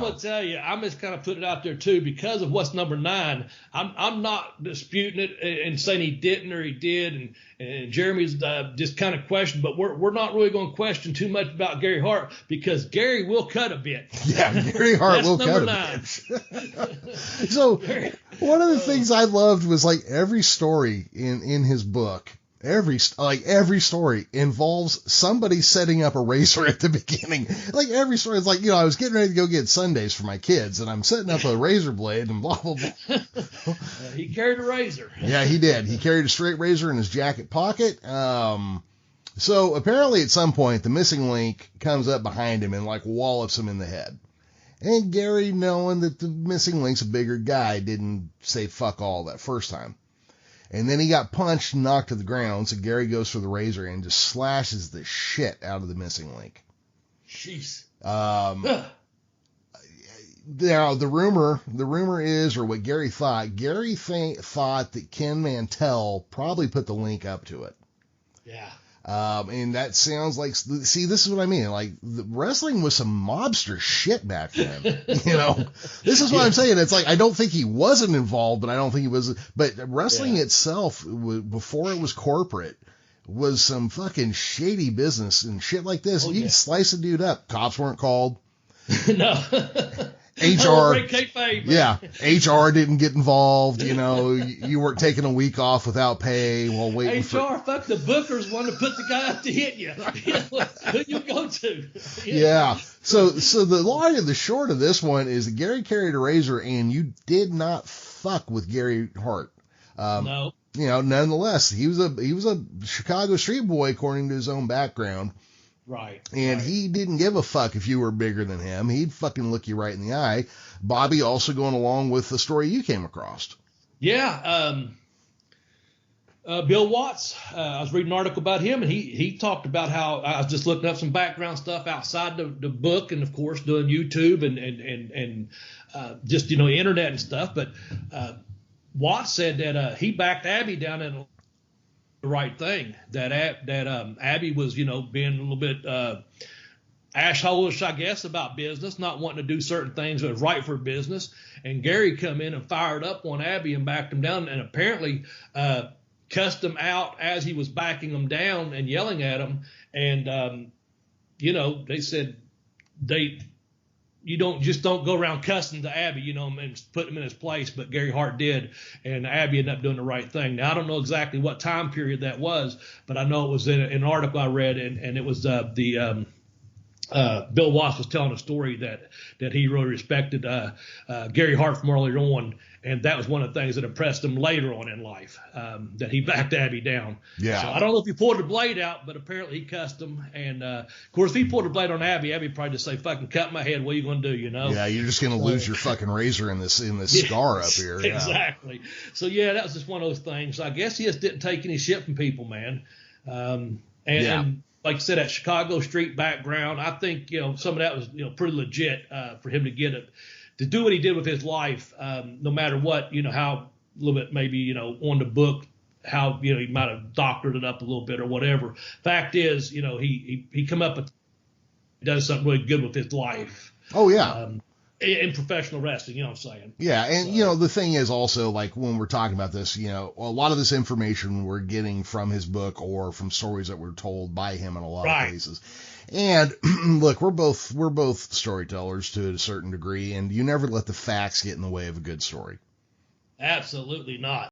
gonna tell you, I'm just kind of putting it out there too because of what's number 9. I'm not disputing it and saying he didn't or he did, and Jeremy's just kind of questioned, but we're not really going to question too much about Gary Hart because Gary will cut a bit. Yeah, Gary Hart will cut a bit. So one of the things I loved was like every story in his book. Every story involves somebody setting up a razor at the beginning. Like every story is like, I was getting ready to go get sundaes for my kids and I'm setting up a razor blade and blah, blah, blah. He carried a razor. Yeah, he did. He carried a straight razor in his jacket pocket. So apparently at some point the missing link comes up behind him and like wallops him in the head. And Gary, knowing that the missing link's a bigger guy, didn't say fuck all that first time. And then he got punched and knocked to the ground, so Gary goes for the razor and just slashes the shit out of the missing link. Jeez. Now, the rumor is, or what Gary thought that Ken Mantell probably put the link up to it. Yeah. And that sounds like, see, this is what I mean. Like, wrestling was some mobster shit back then. This is what I'm saying. It's like, I don't think he wasn't involved, but I don't think he was. But wrestling itself, before it was corporate, was some fucking shady business and shit like this. You could slice a dude up. Cops weren't called. No. HR, HR didn't get involved. You weren't taking a week off without pay while waiting fuck the bookers want to put the guy up to hit you. Who you go to? Yeah. So the long and the short of this one is that Gary carried a razor, and you did not fuck with Gary Hart. No. Nonetheless, he was a Chicago street boy according to his own background. Right. And he didn't give a fuck if you were bigger than him. He'd fucking look you right in the eye. Bobby, also going along with the story you came across. Yeah. Bill Watts, I was reading an article about him, and he talked about how I was just looking up some background stuff outside the book, and of course doing YouTube and just, internet and stuff. But Watts said that he backed Abby down in the right thing, that Abby was, being a little bit ashhole-ish, I guess, about business, not wanting to do certain things that was right for business. And Gary come in and fired up on Abby and backed him down, and apparently cussed him out as he was backing him down and yelling at him. And they said you don't go around cussing to Abby, and put him in his place, but Gary Hart did, and Abby ended up doing the right thing. Now, I don't know exactly what time period that was, but I know it was in an article I read, and it was Bill Watts was telling a story that he really respected Gary Hart from earlier on, and that was one of the things that impressed him later on in life, that he backed Abby down. Yeah. So I don't know if he pulled the blade out, but apparently he cussed him. And of course, if he pulled the blade on Abby would probably just say, "Fucking cut my head. What are you going to do?" Yeah, you're just going to lose your fucking razor in this scar up here. Yeah. Exactly. So that was just one of those things. I guess he just didn't take any shit from people, man. And like I said, that Chicago street background, I think some of that was pretty legit for him to get it. To do what he did with his life, no matter what, how a little bit maybe, on the book, how, he might have doctored it up a little bit or whatever. Fact is, he come up and does something really good with his life. Oh, yeah. In professional wrestling, you know what I'm saying? Yeah, and, the thing is also, like, when we're talking about this, a lot of this information we're getting from his book or from stories that were told by him in a lot of cases. And look, we're both storytellers to a certain degree, and you never let the facts get in the way of a good story. Absolutely not.